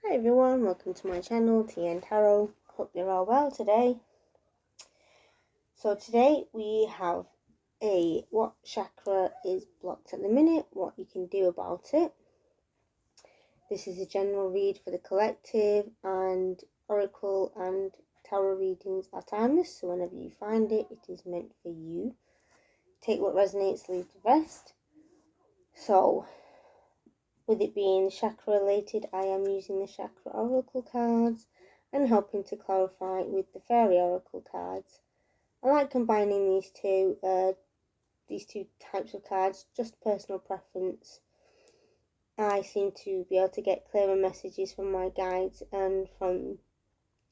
Hi everyone, welcome to my channel, TN Tarot. Hope you're all well today. So today we have what chakra is blocked at the minute, what you can do about it. This is a general read for the collective, and oracle and tarot readings are timeless, so whenever you find it, it is meant for you. Take what resonates, leave the rest. So, with it being chakra related, I am using the chakra oracle cards and helping to clarify with the fairy oracle cards. I like combining these two types of cards, just personal preference. I seem to be able to get clearer messages from my guides and from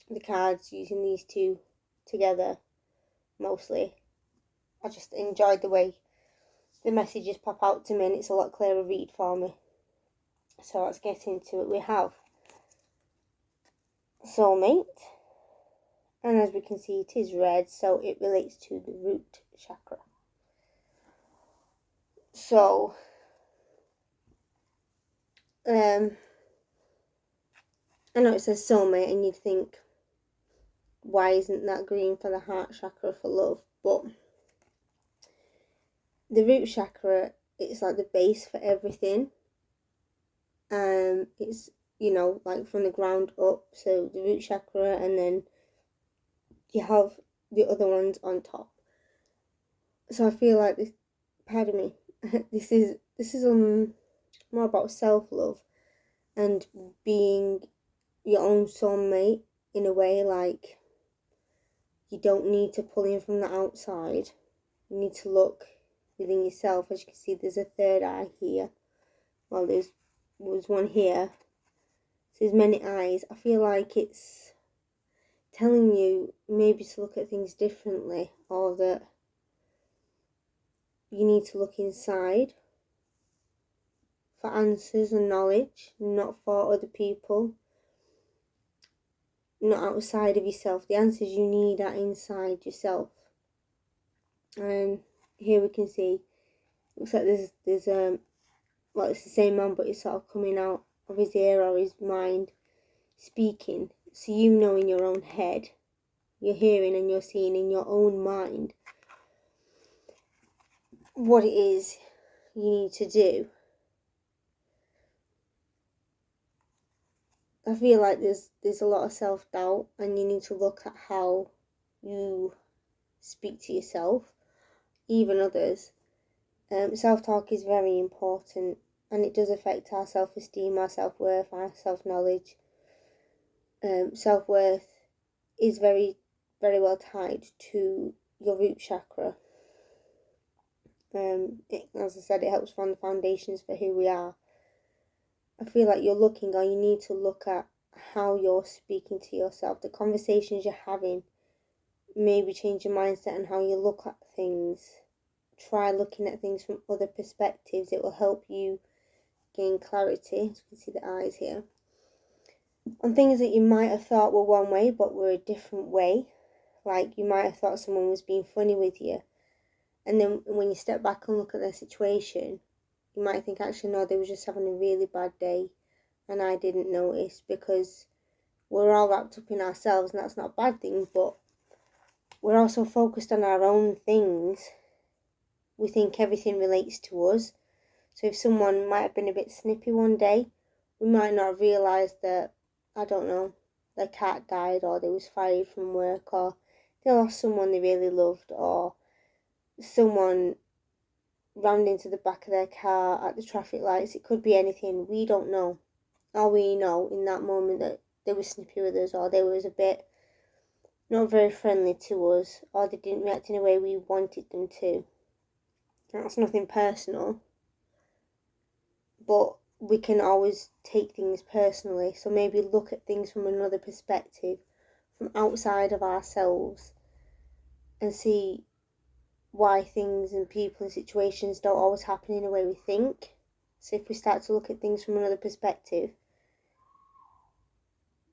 the cards using these two together mostly. I just enjoyed the way the messages pop out to me, and it's a lot clearer read for me. So let's get into it. We have Soulmate, and as we can see it is red, so it relates to the root chakra. So I know it says soulmate and you'd think, why isn't that green for the heart chakra for love? But the root chakra, it's like the base for everything. It's, like from the ground up, so the root chakra, and then you have the other ones on top. So I feel like this, pardon me, this is more about self-love and being your own soulmate in a way. Like, you don't need to pull in from the outside. You need to look within yourself. As you can see, there's a third eye here. Well, there's one here. So there's many eyes. I feel like it's telling you maybe to look at things differently, or that you need to look inside for answers and knowledge, not for other people, not outside of yourself. The answers you need are inside yourself. And here we can see, looks like there's well, it's the same man, but it's sort of coming out of his ear or his mind, speaking. So you know in your own head, you're hearing and you're seeing in your own mind what it is you need to do. I feel like there's a lot of self-doubt, and you need to look at how you speak to yourself, even others. Self-talk is very important, and it does affect our self-esteem, our self-worth, our self-knowledge. Self-worth is very, very well tied to your root chakra. As I said, it helps form the foundations for who we are. I feel like you're looking, or you need to look at how you're speaking to yourself, the conversations you're having. Maybe change your mindset and how you look at things. Try looking at things from other perspectives. It will help you gain clarity. As you can see the eyes here. On things that you might have thought were one way but were a different way. Like, you might have thought someone was being funny with you, and then when you step back and look at their situation, you might think, actually no, they were just having a really bad day and I didn't notice, because we're all wrapped up in ourselves, and that's not a bad thing, but we're also focused on our own things. We think everything relates to us. So if someone might have been a bit snippy one day, we might not have realised that, I don't know, their cat died, or they was fired from work, or they lost someone they really loved, or someone rammed into the back of their car at the traffic lights. It could be anything. We don't know. All we know in that moment that they were snippy with us, or they was a bit not very friendly to us, or they didn't react in a way we wanted them to. That's nothing personal, but we can always take things personally. So maybe look at things from another perspective, from outside of ourselves, and see why things and people and situations don't always happen in a way we think. So if we start to look at things from another perspective,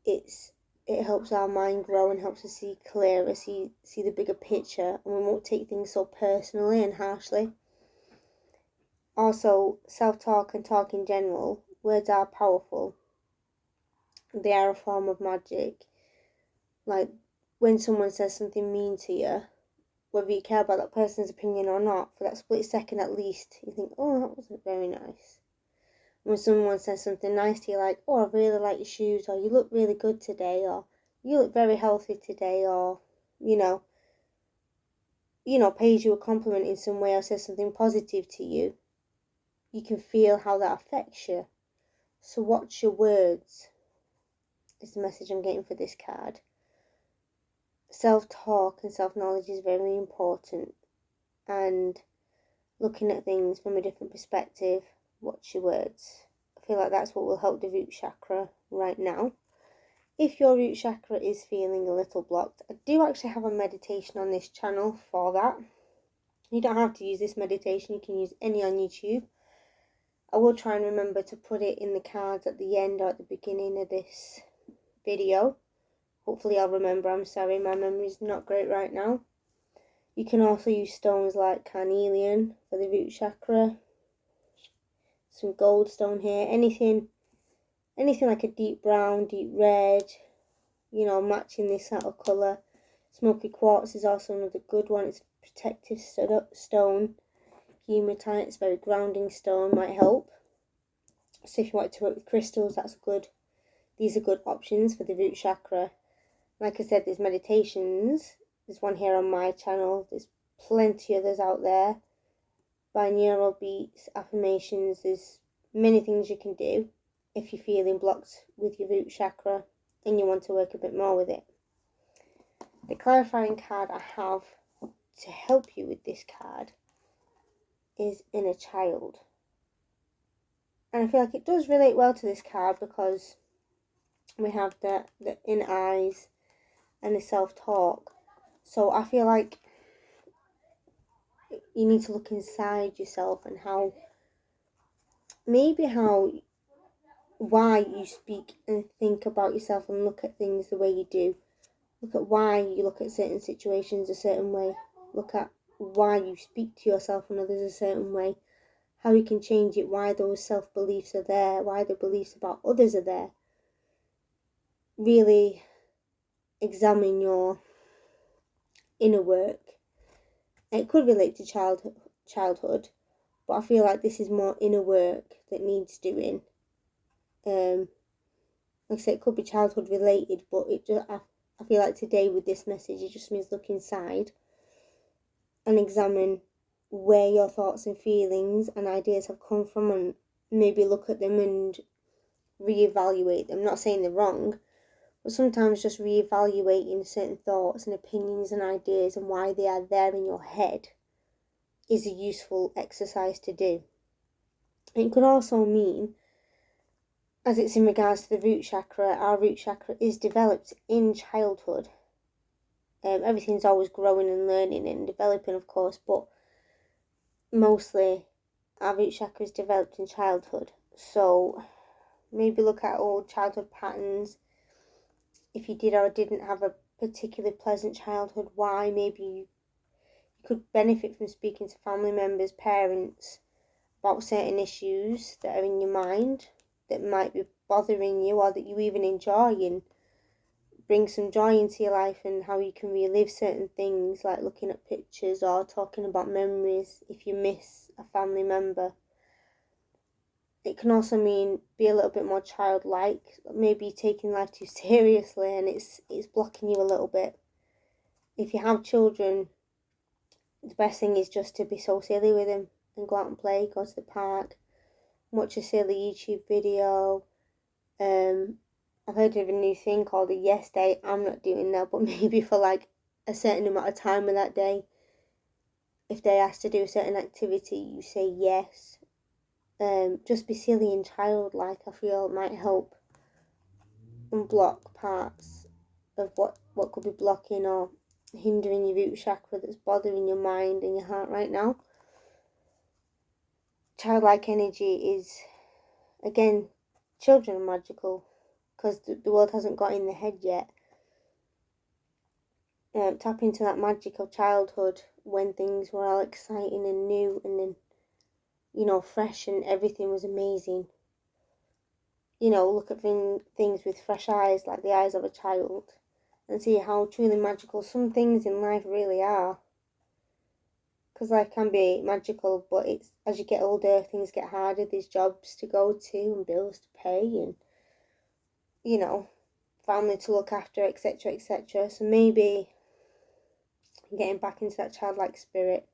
it helps our mind grow and helps us see clearer, see the bigger picture, and we won't take things so personally and harshly. Also, self-talk and talk in general, words are powerful, they are a form of magic. Like when someone says something mean to you, whether you care about that person's opinion or not, for that split second at least, you think, oh, that wasn't very nice. When someone says something nice to you, like, oh, I really like your shoes, or you look really good today, or you look very healthy today, or, pays you a compliment in some way or says something positive to you, you can feel how that affects you. So watch your words, is the message I'm getting for this card. Self-talk and self-knowledge is very important, and looking at things from a different perspective, watch your words. I feel like that's what will help the root chakra right now. If your root chakra is feeling a little blocked, I do actually have a meditation on this channel for that. You don't have to use this meditation, you can use any on YouTube. I will try and remember to put it in the cards at the end or at the beginning of this video. Hopefully I'll remember. I'm sorry, my memory's not great right now. You can also use stones like carnelian for the root chakra. Some gold stone here. Anything like a deep brown, deep red, matching this sort of colour. Smoky quartz is also another good one. It's a protective stone. Hematite, it's a very grounding stone, might help. So if you want to work with crystals, these are good options for the root chakra. Like I said, there's meditations. There's one here on my channel. There's plenty others out there. Binaural beats, affirmations. There's many things you can do if you're feeling blocked with your root chakra and you want to work a bit more with it. The clarifying card I have to help you with this card is Inner Child. And I feel like it does relate well to this card because we have the inner eyes and the self-talk. So I feel like you need to look inside yourself and why you speak and think about yourself and look at things the way you do. Look at why you look at certain situations a certain way. Look at why you speak to yourself and others a certain way. How you can change it, why those self-beliefs are there, why the beliefs about others are there. Really examine your inner work. It could relate to childhood, but I feel like this is more inner work that needs doing. Like I said, it could be childhood related, but I feel like today with this message, it just means look inside and examine where your thoughts and feelings and ideas have come from, and maybe look at them and reevaluate them. I'm not saying they're wrong, but sometimes just reevaluating certain thoughts and opinions and ideas and why they are there in your head is a useful exercise to do. It could also mean, as it's in regards to the root chakra, our root chakra is developed in childhood. Everything's always growing and learning and developing, of course, but mostly our root chakra is developed in childhood. So maybe look at old childhood patterns. If you did or didn't have a particularly pleasant childhood, why? Maybe you could benefit from speaking to family members, parents, about certain issues that are in your mind that might be bothering you or that you even enjoy, and bring some joy into your life, and how you can relive certain things, like looking at pictures or talking about memories if you miss a family member. It can also mean be a little bit more childlike, maybe taking life too seriously and it's blocking you a little bit. If you have children, the best thing is just to be so silly with them and go out and play, go to the park, watch a silly YouTube video. I've heard of a new thing called a yes day. I'm not doing that, but maybe for like a certain amount of time of that day, if they ask to do a certain activity, you say yes. Just be silly and childlike, I feel might help unblock parts of what could be blocking or hindering your root chakra that's bothering your mind and your heart right now. Childlike energy is, again, children are magical because the world hasn't got in the head yet. Tap into that magic of childhood when things were all exciting and new and then, fresh and everything was amazing. look at things with fresh eyes, like the eyes of a child, and see how truly magical some things in life really are. Because life can be magical, but it's as you get older, things get harder. There's jobs to go to and bills to pay, and family to look after, etc., etc. So maybe getting back into that childlike spirit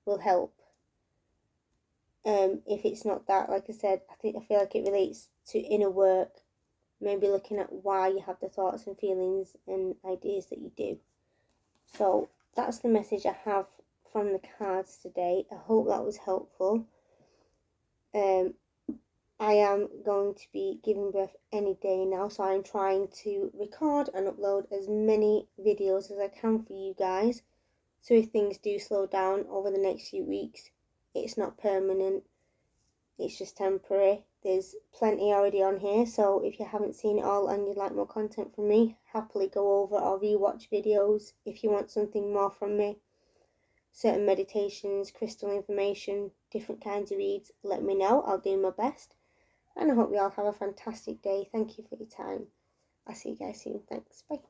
will help. If it's not that, like I said, I feel like it relates to inner work. Maybe looking at why you have the thoughts and feelings and ideas that you do. So that's the message I have from the cards today. I hope that was helpful. I am going to be giving birth any day now, so I'm trying to record and upload as many videos as I can for you guys. So if things do slow down over the next few weeks, it's not permanent, it's just temporary. There's plenty already on here, so if you haven't seen it all and you'd like more content from me, happily go over or rewatch videos. If you want something more from me, certain meditations, crystal information, different kinds of reads, let me know. I'll do my best. And I hope you all have a fantastic day. Thank you for your time. I'll see you guys soon. Thanks. Bye.